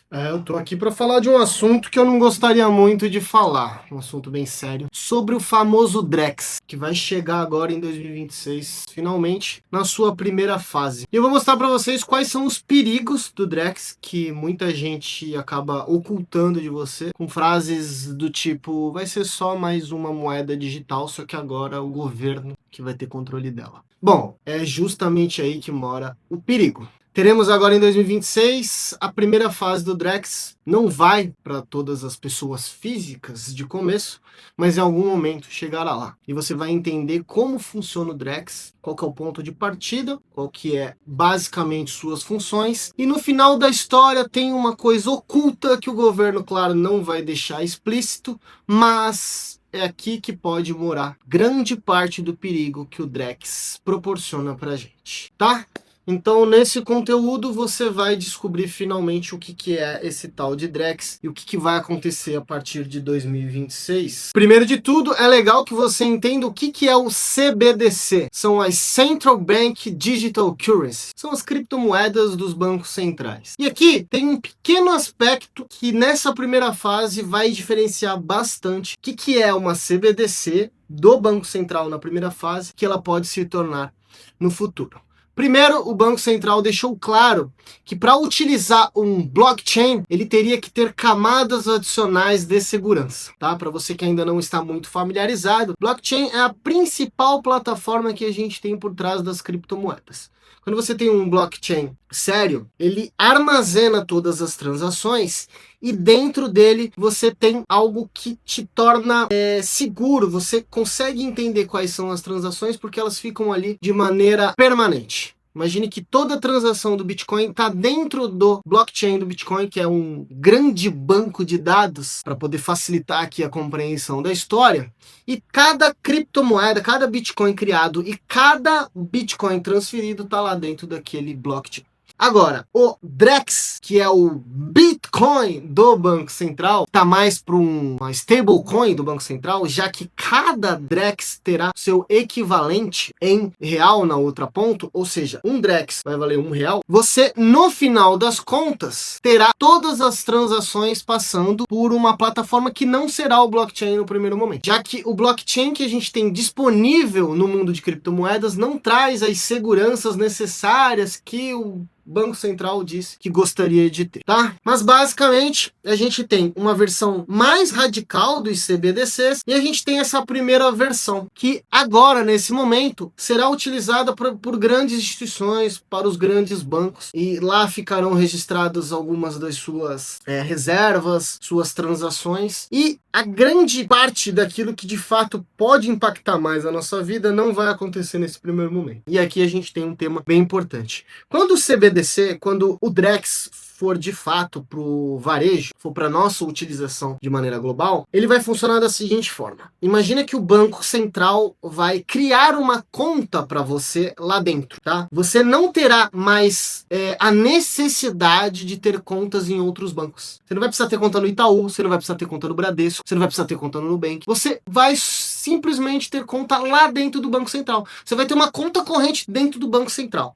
Eu tô aqui para falar de um assunto que eu não gostaria muito de falar, um assunto bem sério, sobre o famoso Drex, que vai chegar agora em 2026, finalmente, na sua primeira fase. E eu vou mostrar para vocês quais são os perigos do Drex, que muita gente acaba ocultando de você, com frases do tipo, vai ser só mais uma moeda digital, só que agora o governo que vai ter controle dela. Bom, é justamente aí que mora o perigo. Teremos agora em 2026 a primeira fase do Drex. Não vai para todas as pessoas físicas de começo, mas em algum momento chegará lá. E você vai entender como funciona o Drex, qual que é o ponto de partida, qual que é basicamente suas funções. E no final da história tem uma coisa oculta que o governo, claro, não vai deixar explícito, mas é aqui que pode morar grande parte do perigo que o Drex proporciona pra gente, tá? Então, nesse conteúdo, você vai descobrir finalmente o que é esse tal de Drex e o que vai acontecer a partir de 2026. Primeiro de tudo, é legal que você entenda o que é o CBDC. São as Central Bank Digital Currency. São as criptomoedas dos bancos centrais. E aqui tem um pequeno aspecto que nessa primeira fase vai diferenciar bastante o que é uma CBDC do Banco Central na primeira fase, que ela pode se tornar no futuro. Primeiro, o Banco Central deixou claro que para utilizar um blockchain, ele teria que ter camadas adicionais de segurança, tá? Para você que ainda não está muito familiarizado, blockchain é a principal plataforma que a gente tem por trás das criptomoedas. Quando você tem um blockchain sério, ele armazena todas as transações e dentro dele você tem algo que te torna seguro. Você consegue entender quais são as transações porque elas ficam ali de maneira permanente. Imagine que toda transação do Bitcoin está dentro do blockchain do Bitcoin, que é um grande banco de dados para poder facilitar aqui a compreensão da história. E cada criptomoeda, cada Bitcoin criado e cada Bitcoin transferido está lá dentro daquele blockchain. Agora, o Drex, que é o Bitcoin do Banco Central, está mais para uma stablecoin do Banco Central, já que cada Drex terá seu equivalente em real na outra ponta, ou seja, um Drex vai valer R$1. Você, no final das contas, terá todas as transações passando por uma plataforma que não será o blockchain no primeiro momento, já que o blockchain que a gente tem disponível no mundo de criptomoedas não traz as seguranças necessárias que o Banco Central disse que gostaria de ter, tá? Mas basicamente a gente tem uma versão mais radical dos CBDCs e a gente tem essa primeira versão que agora nesse momento será utilizada por grandes instituições, para os grandes bancos, e lá ficarão registradas algumas das suas reservas, suas transações, e a grande parte daquilo que de fato pode impactar mais a nossa vida não vai acontecer nesse primeiro momento. E aqui a gente tem um tema bem importante. Quando o CBDC, quando o Drex for de fato para o varejo, for para nossa utilização de maneira global, ele vai funcionar da seguinte forma. Imagina que o Banco Central vai criar uma conta para você lá dentro, tá? Você não terá mais a necessidade de ter contas em outros bancos. Você não vai precisar ter conta no Itaú, você não vai precisar ter conta no Bradesco, você não vai precisar ter conta no Nubank. Você vai simplesmente ter conta lá dentro do Banco Central. Você vai ter uma conta corrente dentro do Banco Central.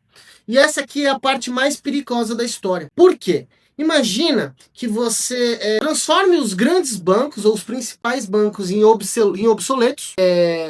E essa aqui é a parte mais perigosa da história. Por quê? Imagina que você transforme os grandes bancos ou os principais bancos em obsoletos,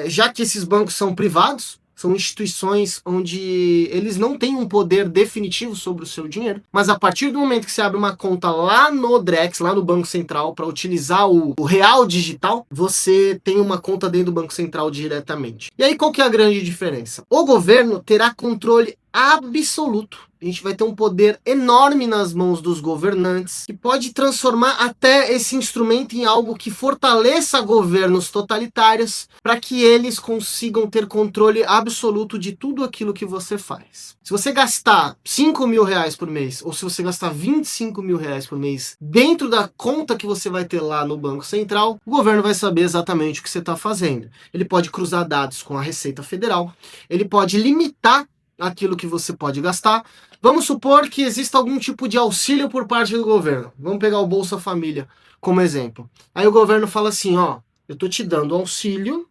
já que esses bancos são privados, são instituições onde eles não têm um poder definitivo sobre o seu dinheiro, mas a partir do momento que você abre uma conta lá no Drex, lá no Banco Central, para utilizar o real digital, você tem uma conta dentro do Banco Central diretamente. E aí qual que é a grande diferença? O governo terá controle absoluto. A gente vai ter um poder enorme nas mãos dos governantes, que pode transformar até esse instrumento em algo que fortaleça governos totalitários, para que eles consigam ter controle absoluto de tudo aquilo que você faz. Se você gastar R$5.000 por mês, ou se você gastar R$25.000 por mês dentro da conta que você vai ter lá no Banco Central, o governo vai saber exatamente o que você está fazendo. Ele pode cruzar dados com a Receita Federal, ele pode limitar aquilo que você pode gastar. Vamos supor que exista algum tipo de auxílio por parte do governo. Vamos pegar o Bolsa Família como exemplo. Aí o governo fala assim, ó, eu tô te dando auxílio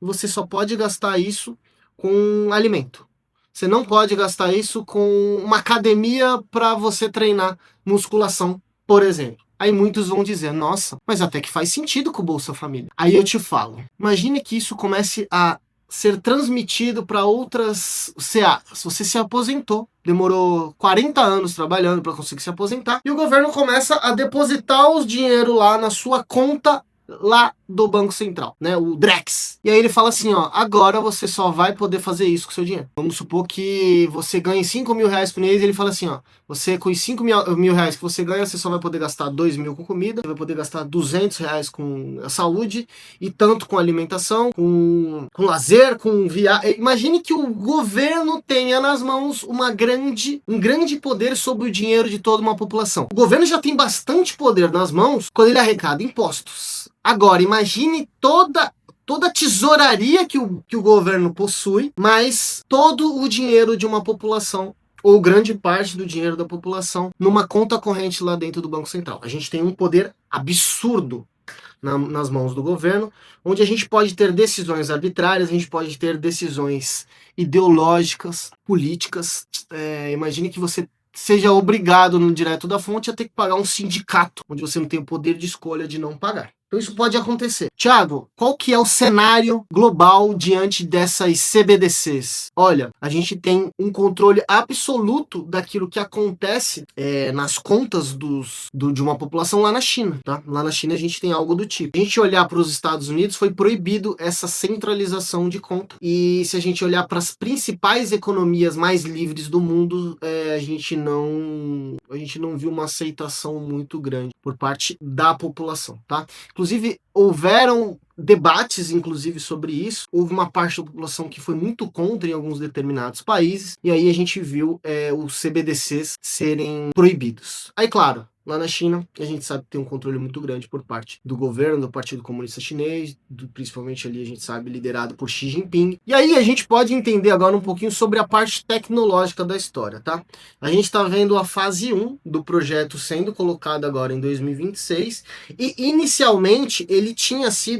e você só pode gastar isso com alimento. Você não pode gastar isso com uma academia para você treinar musculação, por exemplo. Aí muitos vão dizer, nossa, mas até que faz sentido com o Bolsa Família. Aí eu te falo, imagine que isso comece a ser transmitido para outras searas. Você se aposentou, demorou 40 anos trabalhando para conseguir se aposentar, e o governo começa a depositar os dinheiro lá na sua conta lá do Banco Central, né, o Drex. E aí ele fala assim, ó, agora você só vai poder fazer isso com seu dinheiro. Vamos supor que você ganhe 5 mil reais por mês, e ele fala assim, ó, você com os 5 mil reais que você ganha, você só vai poder gastar 2 mil com comida, você vai poder gastar 200 reais com a saúde, e tanto com alimentação, com lazer, com viagem. Imagine que o governo tenha nas mãos um grande poder sobre o dinheiro de toda uma população. O governo já tem bastante poder nas mãos quando ele arrecada impostos. Agora, imagine toda a tesouraria que o governo possui, mas todo o dinheiro de uma população, ou grande parte do dinheiro da população, numa conta corrente lá dentro do Banco Central. A gente tem um poder absurdo nas mãos do governo, onde a gente pode ter decisões arbitrárias, a gente pode ter decisões ideológicas, políticas. Imagine que você seja obrigado no direto da fonte a ter que pagar um sindicato, onde você não tem o poder de escolha de não pagar. Então isso pode acontecer. Tiago, qual que é o cenário global diante dessas CBDCs? Olha, a gente tem um controle absoluto daquilo que acontece nas contas de uma população lá na China, tá? Lá na China a gente tem algo do tipo. Se a gente olhar para os Estados Unidos, foi proibido essa centralização de conta. E se a gente olhar para as principais economias mais livres do mundo, a gente não viu uma aceitação muito grande por parte da população, tá? Inclusive, houveram debates, inclusive, sobre isso. Houve uma parte da população que foi muito contra em alguns determinados países, e aí a gente viu os CBDCs serem proibidos. Aí, claro, lá na China, a gente sabe que tem um controle muito grande por parte do governo, do Partido Comunista Chinês, principalmente ali a gente sabe liderado por Xi Jinping. E aí a gente pode entender agora um pouquinho sobre a parte tecnológica da história, tá? A gente está vendo a fase 1 do projeto sendo colocado agora em 2026, e inicialmente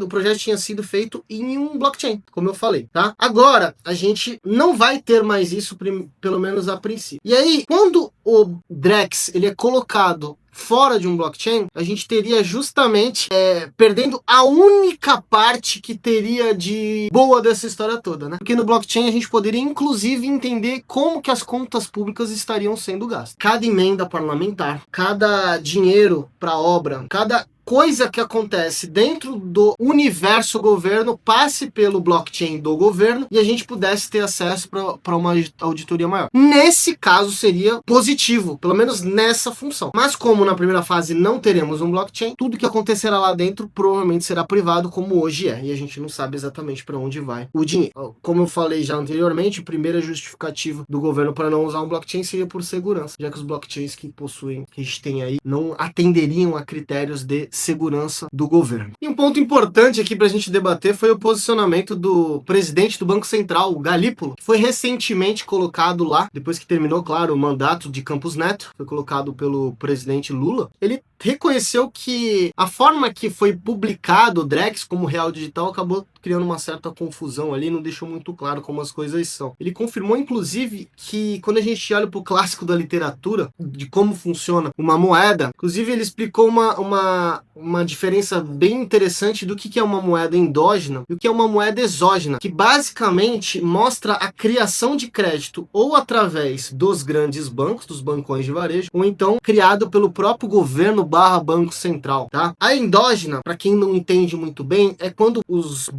o projeto tinha sido feito em um blockchain, como eu falei, tá? Agora, a gente não vai ter mais isso, pelo menos a princípio. E aí, quando o Drex ele é colocado fora de um blockchain, a gente teria justamente perdendo a única parte que teria de boa dessa história toda, né? Porque no blockchain a gente poderia inclusive entender como que as contas públicas estariam sendo gastas. Cada emenda parlamentar, cada dinheiro para obra, cada coisa que acontece dentro do universo governo passe pelo blockchain do governo e a gente pudesse ter acesso para uma auditoria maior. Nesse caso seria positivo, pelo menos nessa função. Mas como na primeira fase não teremos um blockchain, tudo que acontecerá lá dentro provavelmente será privado, como hoje é, e a gente não sabe exatamente para onde vai o dinheiro. Como eu falei já anteriormente, a primeira justificativa do governo para não usar um blockchain seria por segurança, já que os blockchains que a gente tem aí não atenderiam a critérios de segurança do governo. E um ponto importante aqui para a gente debater foi o posicionamento do presidente do Banco Central, o Galípolo, que foi recentemente colocado lá, depois que terminou, claro, o mandato de Campos Neto, foi colocado pelo presidente Lula. Ele reconheceu que a forma que foi publicado o Drex como real digital acabou criando uma certa confusão ali, não deixou muito claro como as coisas são. Ele confirmou, inclusive, que quando a gente olha para o clássico da literatura, de como funciona uma moeda, inclusive ele explicou uma diferença bem interessante do que é uma moeda endógena e o que é uma moeda exógena, que basicamente mostra a criação de crédito ou através dos grandes bancos, dos bancões de varejo, ou então criado pelo próprio governo / Banco Central, tá? A endógena, para quem não entende muito bem, é quando os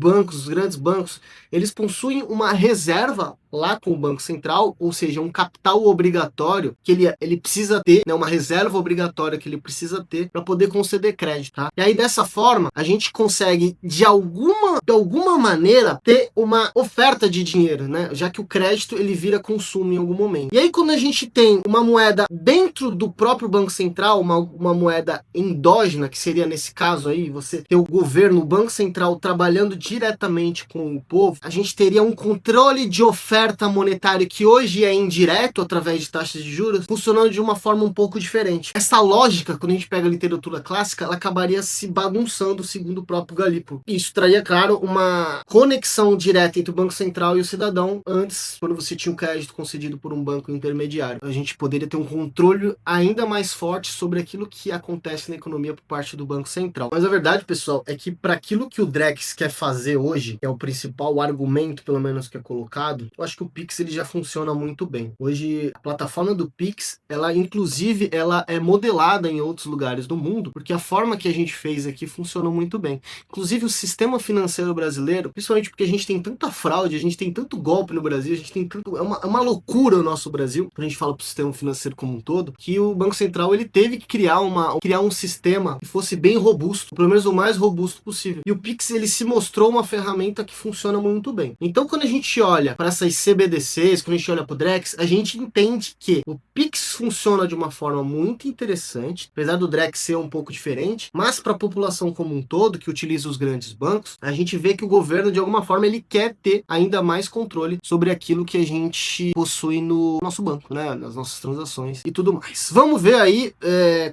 grandes bancos, eles possuem uma reserva lá com o Banco Central, ou seja, um capital obrigatório que ele precisa ter, né, uma reserva obrigatória que ele precisa ter para poder conceder crédito, tá? E aí dessa forma, a gente consegue de alguma maneira ter uma oferta de dinheiro, né? Já que o crédito ele vira consumo em algum momento. E aí quando a gente tem uma moeda dentro do próprio Banco Central, uma moeda endógena, que seria nesse caso aí, você ter o governo, o Banco Central trabalhando diretamente com o povo, a gente teria um controle de oferta monetária que hoje é indireto através de taxas de juros, funcionando de uma forma um pouco diferente. Essa lógica, quando a gente pega a literatura clássica, ela acabaria se bagunçando, segundo o próprio Galípolo. Isso traria, claro, uma conexão direta entre o Banco Central e o cidadão. Antes, quando você tinha um crédito concedido por um banco intermediário, a gente poderia ter um controle ainda mais forte sobre aquilo que acontece na economia por parte do Banco Central. Mas a verdade, pessoal, é que para aquilo que o Drex quer fazer hoje, que é o principal argumento, pelo menos, que é colocado, eu acho que o Pix ele já funciona muito bem. Hoje, a plataforma do Pix, ela inclusive, ela é modelada em outros lugares do mundo, porque a forma que a gente fez aqui funcionou muito bem. Inclusive, o sistema financeiro brasileiro, principalmente porque a gente tem tanta fraude, a gente tem tanto golpe no Brasil, a gente tem tanto... É uma loucura o nosso Brasil, quando a gente fala pro sistema financeiro como um todo, que o Banco Central ele teve que criar um sistema que fosse bem robusto, pelo menos o mais robusto possível. E o Pix ele se mostrou uma ferramenta que funciona muito bem. Então, quando a gente olha para essas CBDCs, quando a gente olha para o Drex, a gente entende que o Pix funciona de uma forma muito interessante, apesar do Drex ser um pouco diferente, mas para a população como um todo, que utiliza os grandes bancos, a gente vê que o governo, de alguma forma, ele quer ter ainda mais controle sobre aquilo que a gente possui no nosso banco, né? Nas nossas transações e tudo mais. Vamos ver aí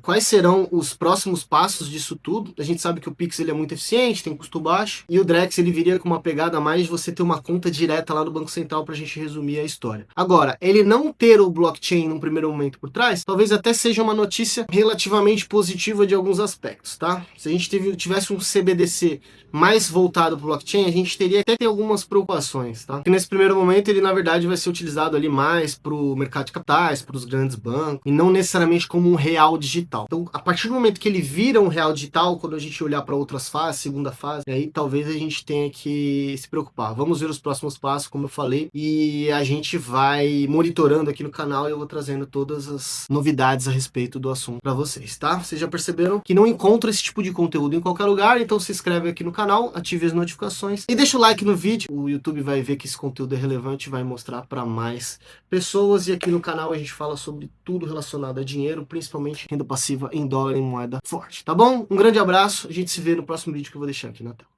quais serão os próximos passos disso tudo. A gente sabe que o Pix ele é muito eficiente, tem custo baixo, e o Drex ele viria com uma pegada a mais de você ter uma conta direta lá no Banco Central pra gente resumir a história. Agora, ele não ter o blockchain num primeiro momento por trás, talvez até seja uma notícia relativamente positiva de alguns aspectos, tá? Se a gente tivesse um CBDC mais voltado para o blockchain, a gente teria até ter algumas preocupações, tá? Porque nesse primeiro momento ele na verdade vai ser utilizado ali mais para o mercado de capitais, para os grandes bancos, e não necessariamente como um real digital. Então, a partir do momento que ele vira um real digital, quando a gente olhar para outras fases, segunda fase, aí talvez a gente tenha que se preocupar. Vamos ver os próximos passos, como eu falei, e a gente vai monitorando aqui no canal e eu vou trazendo todas as novidades a respeito do assunto para vocês, tá? Vocês já perceberam que não encontro esse tipo de conteúdo em qualquer lugar, então se inscreve aqui no canal, ative as notificações e deixa o like no vídeo. O YouTube vai ver que esse conteúdo é relevante e vai mostrar para mais pessoas. E aqui no canal a gente fala sobre tudo relacionado a dinheiro, principalmente renda passiva em dólar e moeda forte, tá bom? Um grande abraço, a gente se vê no próximo vídeo que eu vou deixar aqui na tela.